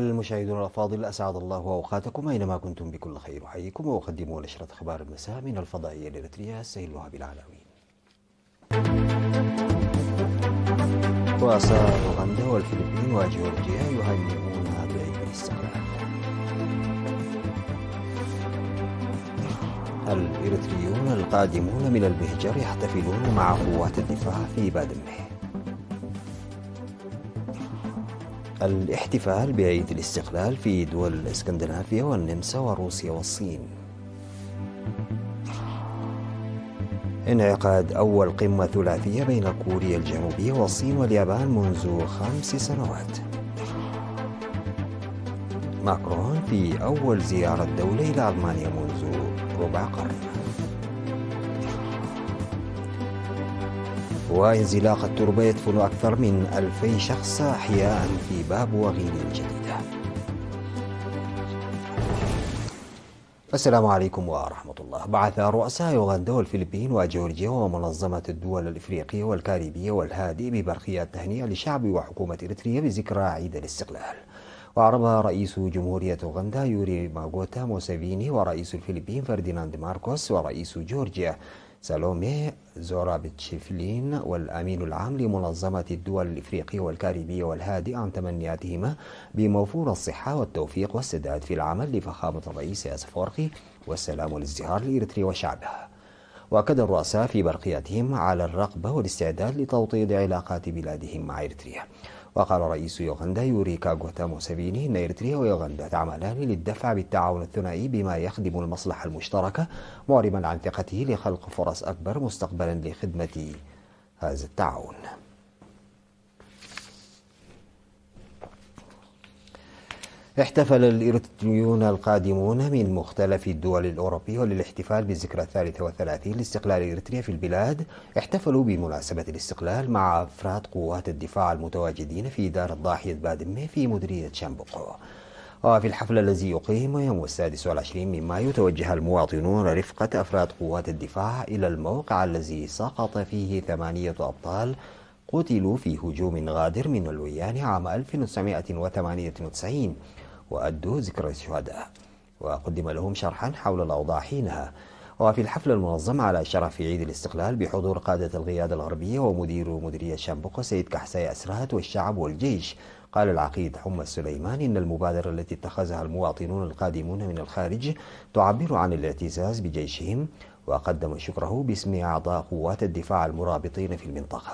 المشاهدون الأفاضل، أسعد الله أوقاتكم أينما كنتم بكل خير. أحييكم وأقدم نشرة أخبار المساء من الفضائية الإريترية سيلها بالعناوين. رؤساء أوغندا والفلبين وجورجيا يهنئون بعيد الاستقلال. الإريتريون القادمون من البهجر يحتفلون مع قوات الدفاع في بادمه. الاحتفال بعيد الاستقلال في دول الإسكندنافية والنمسا وروسيا والصين. انعقاد أول قمة ثلاثية بين كوريا الجنوبية والصين واليابان منذ 5 سنوات. ماكرون في أول زيارة دولة إلى ألمانيا منذ ربع قرن. وانزلاق التربة يدفن أكثر من 2000 شخص أحياء في بابوا غينيا الجديدة. السلام عليكم ورحمة الله. بعث رؤساء أوغندا والفلبين وجورجيا ومنظمة الدول الإفريقية والكاريبية والهادئ ببرقيات تهنئة لشعب وحكومة إريتريا بذكرى عيد الاستقلال. وأعرب رئيس جمهورية أوغندا يوري ماغوتا موسيفيني ورئيس الفلبين فرديناند ماركوس ورئيس جورجيا سالومي زورابتشفلين والأمين العام لمنظمة الدول الإفريقية والكاريبية والهادئ عن تمنياتهما بموفور الصحة والتوفيق والسداد في العمل لفخامة الرئيس أفورقي والسلام والازدهار لإريتريا وشعبها. وأكد الرؤساء في برقياتهم على الرغبة والاستعداد لتوطيد علاقات بلادهم مع إريتريا. وقال رئيس أوغندا يوري كاغوتا موسيفيني إن إريتريا وأوغندا تعملان للدفع بالتعاون الثنائي بما يخدم المصلحة المشتركة، معربا عن ثقته لخلق فرص أكبر مستقبلا لخدمة هذا التعاون. احتفل الإريتريون القادمون من مختلف الدول الأوروبية للاحتفال بالذكرى 33 لاستقلال إريتريا في البلاد. احتفلوا بمناسبة الاستقلال مع أفراد قوات الدفاع المتواجدين في دار الضاحية بادمة في مديرية شامبوكو. وفي الحفل الذي يقيم يوم 26 من مايو توجه المواطنون رفقة أفراد قوات الدفاع إلى الموقع الذي سقط فيه 8 أبطال قتلوا في هجوم غادر من الويان عام 1998 وأدوا ذكرى الشهداء، وقدم لهم شرحا حول الأوضاع حينها. وفي الحفل المنظم على شرف عيد الاستقلال بحضور قادة القيادة الغربية ومدير مديرية شامبوكو سيد كحساي أسرات والشعب والجيش، قال العقيد حمى سليمان إن المبادرة التي اتخذها المواطنون القادمون من الخارج تعبر عن الاعتزاز بجيشهم، وقدم شكره باسم أعضاء قوات الدفاع المرابطين في المنطقة.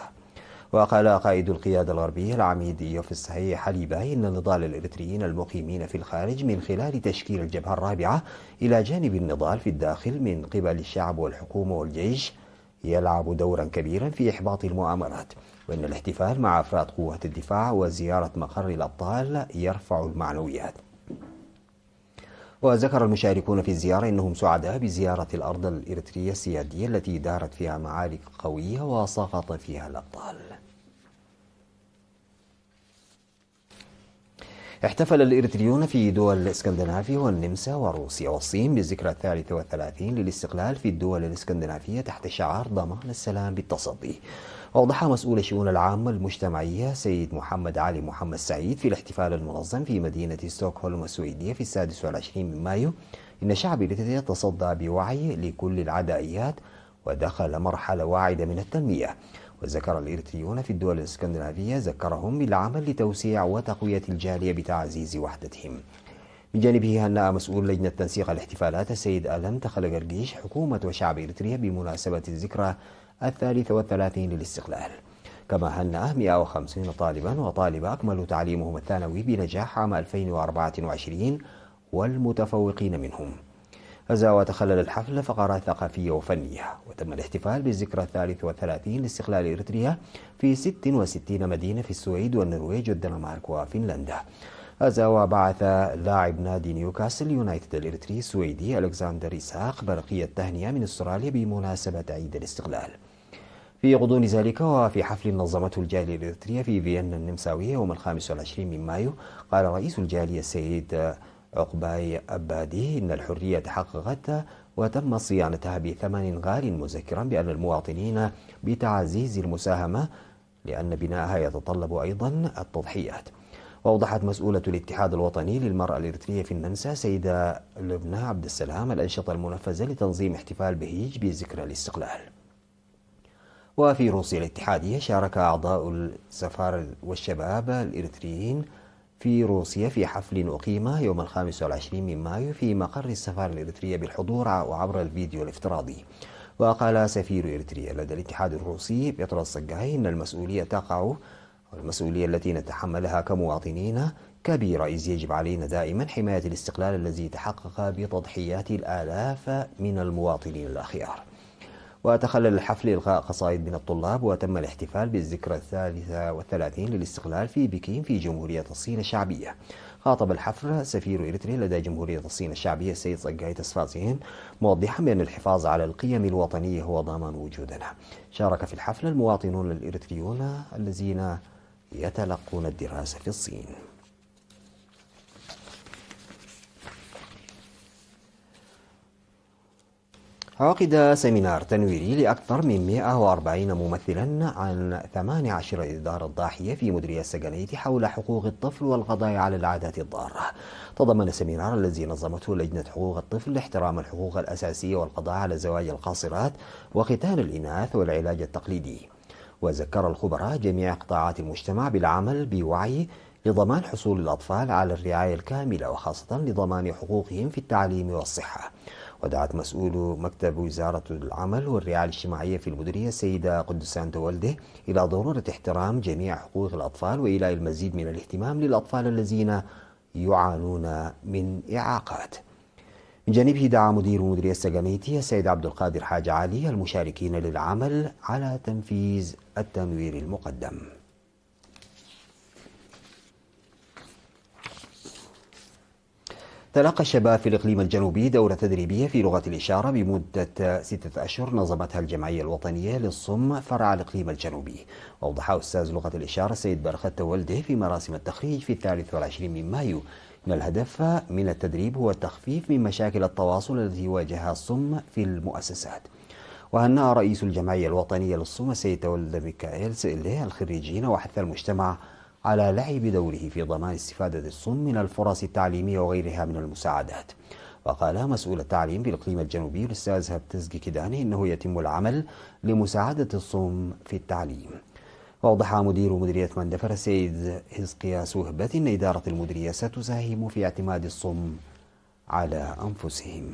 وقال قائد القيادة الغربية العميد يوفس حليباي إن نضال الإريتريين المقيمين في الخارج من خلال تشكيل الجبهة الرابعة إلى جانب النضال في الداخل من قبل الشعب والحكومة والجيش يلعب دورا كبيرا في إحباط المؤامرات، وأن الاحتفال مع أفراد قوات الدفاع وزيارة مقر الأبطال يرفع المعنويات. وذكر المشاركون في الزيارة أنهم سعداء بزيارة الأرض الإريترية السيادية التي دارت فيها معارك قوية وسقط فيها الأبطال. احتفل الإريتريون في دول الإسكندنافية والنمسا وروسيا والصين بالذكرى 33 للاستقلال في الدول الإسكندنافية تحت شعار ضمان السلام بالتصدي. وأوضح مسؤول الشؤون العامة المجتمعية سيد محمد علي محمد سعيد في الاحتفال المنظم في مدينة ستوكهولم السويدية في 26 من مايو إن شعب إريتريا تصدى بوعي لكل العدائيات ودخل مرحلة واعدة من التنمية. وذكر الإريتريون في الدول الإسكندنافية ذكرهم بالعمل لتوسيع وتقوية الجالية بتعزيز وحدتهم. بجانبه هنأ مسؤول لجنة تنسيق الاحتفالات السيد ألم تخل قرقيش حكومة وشعب إريتريا بمناسبة الذكرى 33 للاستقلال. كما هنأ 150 طالبا وطالبة أكملوا تعليمهم الثانوي بنجاح عام 2024 والمتفوقين منهم. هذا وتخلل الحفل فقرات ثقافية وفنية. وتم الاحتفال بالذكرى 33 لاستقلال إريتريا في 66 مدينة في السويد والنرويج والدنمارك وفنلندا. هذا وبعث لاعب نادي نيوكاسل يونايتد الإريتري السويدي ألكسندر إسحاق برقية تهنئة من استراليا بمناسبة عيد الاستقلال. في غضون ذلك وفي حفل نظمته الجالية الإريترية في فيينا النمساوية يوم 25 من مايو، قال رئيس الجالية السيد عقباي أبادي إن الحرية تحققت وتم صيانتها بثمن غال، مذكرا بأن المواطنين بتعزيز المساهمة لأن بناءها يتطلب أيضا التضحيات. وأوضحت مسؤولة الاتحاد الوطني للمرأة الإريترية في النمسا سيدة لبنى عبد السلام الأنشطة المنفذة لتنظيم احتفال بهيج بذكرى الاستقلال. وفي روسيا الاتحادية شارك أعضاء السفارة والشباب الإريتريين في روسيا في حفل أقيم يوم 25 من مايو في مقر السفارة الإريترية بالحضور وعبر الفيديو الافتراضي. وقال سفير إريتريا لدى الاتحاد الروسي بيتر الصقاي إن المسؤولية التي نتحملها كمواطنين كبيرة، إذ يجب علينا دائما حماية الاستقلال الذي تحقق بتضحيات الآلاف من المواطنين الأخيار. وتخلل الحفل إلغاء قصائد من الطلاب، وتم الاحتفال بالذكرى 33 للاستقلال في بكين في جمهورية الصين الشعبية. خاطب الحفل سفير إريتريا لدى جمهورية الصين الشعبية السيد صقاي تسفازين، موضحا بأن الحفاظ على القيم الوطنية هو ضمان وجودنا. شارك في الحفل المواطنون الإريتريون الذين يتلقون الدراسة في الصين. عقد سيمينار تنويري لأكثر من 140 ممثلا عن 18 إدارة ضاحية في مديرية السجنية حول حقوق الطفل والقضاء على العادات الضارة. تضمن السيمينار الذي نظمته لجنة حقوق الطفل احترام الحقوق الأساسية والقضاء على زواج القاصرات وختان الإناث والعلاج التقليدي. وذكر الخبراء جميع قطاعات المجتمع بالعمل بوعي لضمان حصول الأطفال على الرعاية الكاملة، وخاصة لضمان حقوقهم في التعليم والصحة. ودعت مسؤول مكتب وزارة العمل والرعاية الاجتماعية في المديرية السيدة قدسان تولده إلى ضرورة احترام جميع حقوق الأطفال وإيلاء المزيد من الاهتمام للأطفال الذين يعانون من إعاقات. من جانبه دعا مدير المديرية السجنية السيد عبد القادر حاج علي المشاركين للعمل على تنفيذ التنوير المقدم. تلقى الشباب في الإقليم الجنوبي دورة تدريبية في لغة الإشارة بمدة 6 أشهر نظمتها الجمعية الوطنية للصم فرع الإقليم الجنوبي. وأوضح أستاذ لغة الإشارة السيد برخت تولده في مراسم التخريج في 23 من مايو أن الهدف من التدريب هو التخفيف من مشاكل التواصل التي واجهها الصم في المؤسسات. وهنأ رئيس الجمعية الوطنية للصم السيد تولد ميكائيل سئله الخريجين وحث المجتمع على لعب دوره في ضمان استفادة الصم من الفرص التعليمية وغيرها من المساعدات. وقال مسؤول التعليم بالإقليم الجنوبي الأستاذ هبتزقي كداني إنه يتم العمل لمساعدة الصم في التعليم. وأوضح مدير مديرية مندفر السيد حزقياس وهبة إن إدارة المديرية ستساهم في اعتماد الصم على أنفسهم.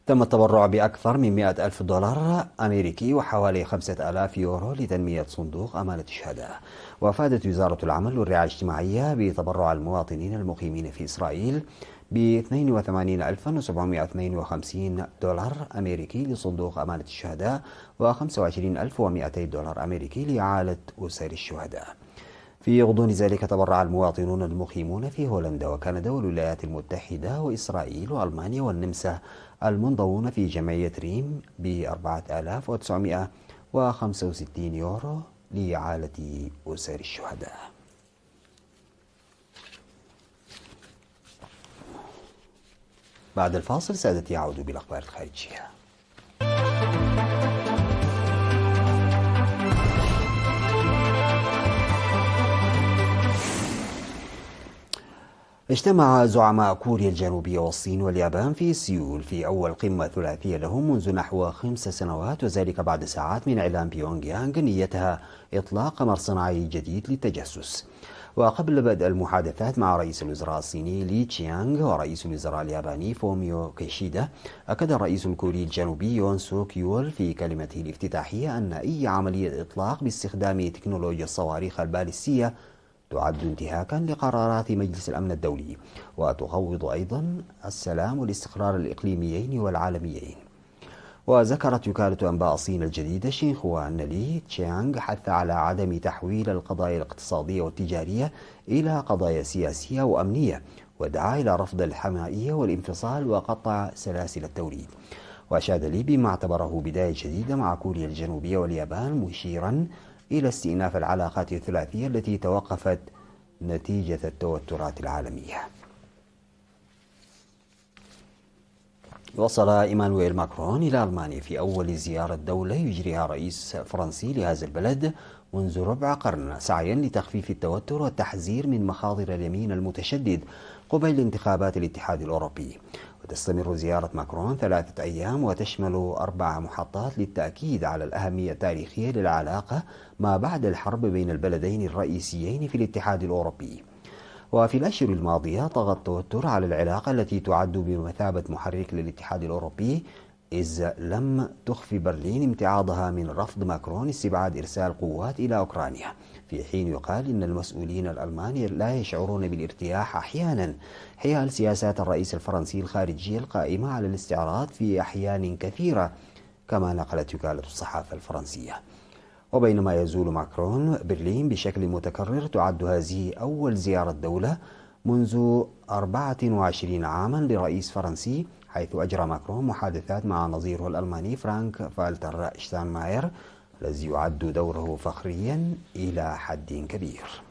تم التبرع بأكثر من 100,000 دولار أمريكي وحوالي 5,000 يورو لتنمية صندوق أمانة الشهداء. وأفادت وزارة العمل والرعاية الاجتماعية بتبرع المواطنين المقيمين في إسرائيل ب 82,752 دولار أمريكي لصندوق أمانة الشهداء و 25,200 دولار أمريكي لإعالة أسر الشهداء. في غضون ذلك تبرع المواطنون المقيمون في هولندا وكندا والولايات المتحدة وإسرائيل وألمانيا والنمسا المنضوون في جمعية ريم ب 4,965 يورو لإعالة أسر الشهداء. بعد الفاصل سادتي يعود بالأخبار الخارجية. اجتمع زعماء كوريا الجنوبية والصين واليابان في سيول في أول قمة ثلاثية لهم منذ نحو 5 سنوات، وذلك بعد ساعات من إعلان بيونغ يانغ نيتها إطلاق قمر صناعي جديد للتجسس. وقبل بدء المحادثات مع رئيس الوزراء الصيني لي تشيانغ ورئيس الوزراء الياباني فوميو كيشيدا، أكد الرئيس الكوري الجنوبي يون سوك يول في كلمته الافتتاحية أن أي عملية إطلاق باستخدام تكنولوجيا الصواريخ البالستية تعد انتهاكا لقرارات مجلس الأمن الدولي، وتغوض أيضا السلام والاستقرار الإقليميين والعالميين. وذكرت وكالة أنباء الصين الجديدة شينخوا أن لي تشيانغ حث على عدم تحويل القضايا الاقتصادية والتجارية إلى قضايا سياسية وأمنية، ودعا إلى رفض الحمائية والانفصال وقطع سلاسل التوريد. وأشاد لي بما اعتبره بداية جديدة مع كوريا الجنوبية واليابان، مشيرا إلى استئناف العلاقات الثلاثية التي توقفت نتيجة التوترات العالمية. وصل إيمانويل ماكرون إلى ألمانيا في أول زيارة دولة يجريها رئيس فرنسي لهذا البلد منذ ربع قرن، سعيا لتخفيف التوتر والتحذير من مخاطر اليمين المتشدد قبيل انتخابات الاتحاد الأوروبي. وتستمر زيارة ماكرون 3 أيام وتشمل 4 محطات للتأكيد على الأهمية التاريخية للعلاقة ما بعد الحرب بين البلدين الرئيسيين في الاتحاد الأوروبي. وفي الأشهر الماضية طغى التوتر على العلاقة التي تعد بمثابة محرك للاتحاد الأوروبي، إذ لم تخفي برلين امتعاضها من رفض ماكرون استبعاد إرسال قوات إلى أوكرانيا، في حين يقال إن المسؤولين الألمان لا يشعرون بالارتياح أحيانا حيال سياسات الرئيس الفرنسي الخارجية القائمة على الاستعراض في أحيان كثيرة، كما نقلت وكالة الصحافة الفرنسية. وبينما يزول ماكرون برلين بشكل متكرر، تعد هذه أول زيارة دولة منذ 24 عاما لرئيس فرنسي، حيث أجرى ماكرون محادثات مع نظيره الألماني فرانك فالتر شتاينماير الذي يعد دوره فخريا إلى حد كبير.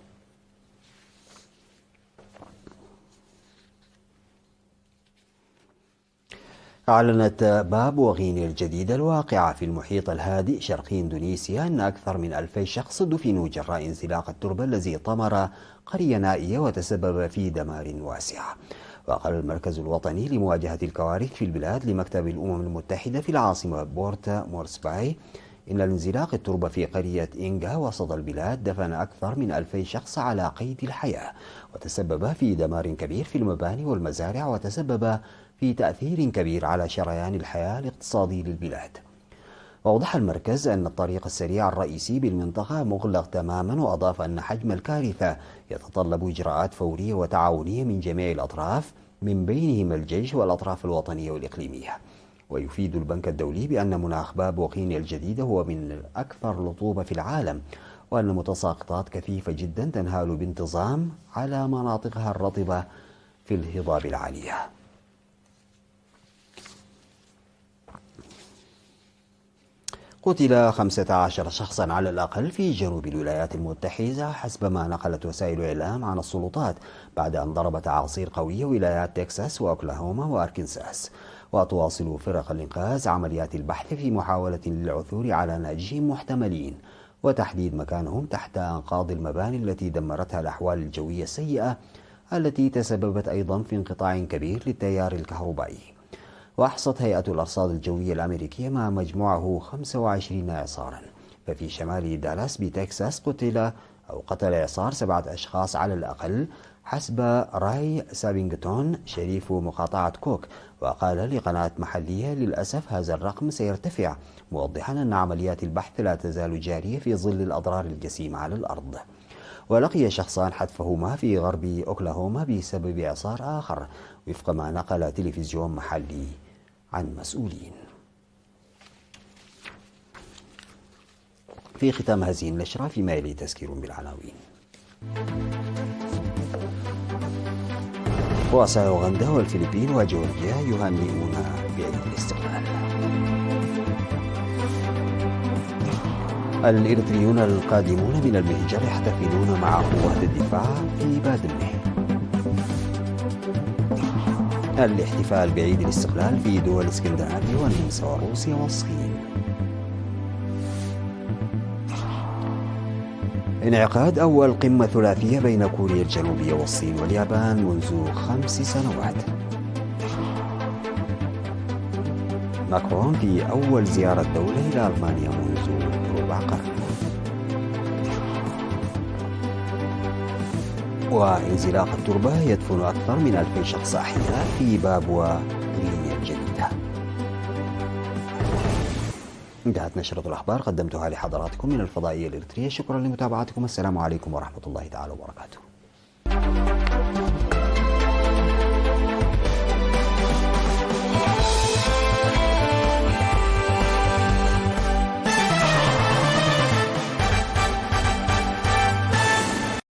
أعلنت باب وغيني الجديدة الواقعة في المحيط الهادئ شرقي إندونيسيا أن أكثر من 2000 شخص دفنوا جراء انزلاق التربة الذي طمر قرية نائية وتسبب في دمار واسع. وقال المركز الوطني لمواجهة الكوارث في البلاد لمكتب الأمم المتحدة في العاصمة بورت مورسباي إن الانزلاق التربة في قرية إنجا وسط البلاد دفن أكثر من 2000 شخص على قيد الحياة، وتسبب في دمار كبير في المباني والمزارع، وتسبب في تأثير كبير على شريان الحياة الاقتصادي للبلاد. وأوضح المركز أن الطريق السريع الرئيسي بالمنطقة مغلق تماما، وأضاف أن حجم الكارثة يتطلب إجراءات فورية وتعاونية من جميع الأطراف، من بينهم الجيش والأطراف الوطنية والإقليمية. ويفيد البنك الدولي بأن مناخ باب وغينيا الجديدة هو من الأكثر رطوبة في العالم، وأن متساقطات كثيفة جدا تنهال بانتظام على مناطقها الرطبة في الهضاب العالية. قتل 15 شخصا على الأقل في جنوب الولايات المتحدة حسب ما نقلت وسائل الإعلام عن السلطات، بعد أن ضربت أعاصير قوية ولايات تكساس وأوكلاهوما وأركنساس. وتواصل فرق الإنقاذ عمليات البحث في محاولة للعثور على ناجين محتملين وتحديد مكانهم تحت أنقاض المباني التي دمرتها الأحوال الجوية السيئة، التي تسببت أيضا في انقطاع كبير للتيار الكهربائي. وأحصت هيئة الأرصاد الجوية الأمريكية ما مجموعه 25 إعصارا. ففي شمال دالاس بتكساس قتل إعصار 7 أشخاص على الأقل حسب راي سابينغتون شريف مقاطعة كوك، وقال لقناة محلية للأسف هذا الرقم سيرتفع، موضحا أن عمليات البحث لا تزال جارية في ظل الأضرار الجسيمة على الأرض. ولقي شخصان حتفهما في غرب أوكلاهوما بسبب إعصار آخر، وفق ما نقل تلفزيون محلي عن مسؤولين. في ختام هذه النشرة فيما يلي تذكير بالعناوين. رؤساء أوغندا والفلبين وجورجيا يهنئون بعيد الاستقلال. الإريتريون القادمون من المهجر يحتفلون مع قوات الدفاع في بادمه. الاحتفال بعيد الاستقلال في دول اسكندنافيا والنمسا وروسيا والصين. انعقاد أول قمة ثلاثية بين كوريا الجنوبية والصين واليابان منذ 5 سنوات. ماكرون في أول زيارة دولة إلى ألمانيا منذ ربع قرن. وانزلاق التربة يدفن أكثر من 2000 شخص أحياء في بابوا غينيا الجديدة. انتهت نشرة الأخبار قدمتها لحضراتكم من الفضائية الإريترية. شكرا لمتابعتكم. السلام عليكم ورحمة الله تعالى وبركاته.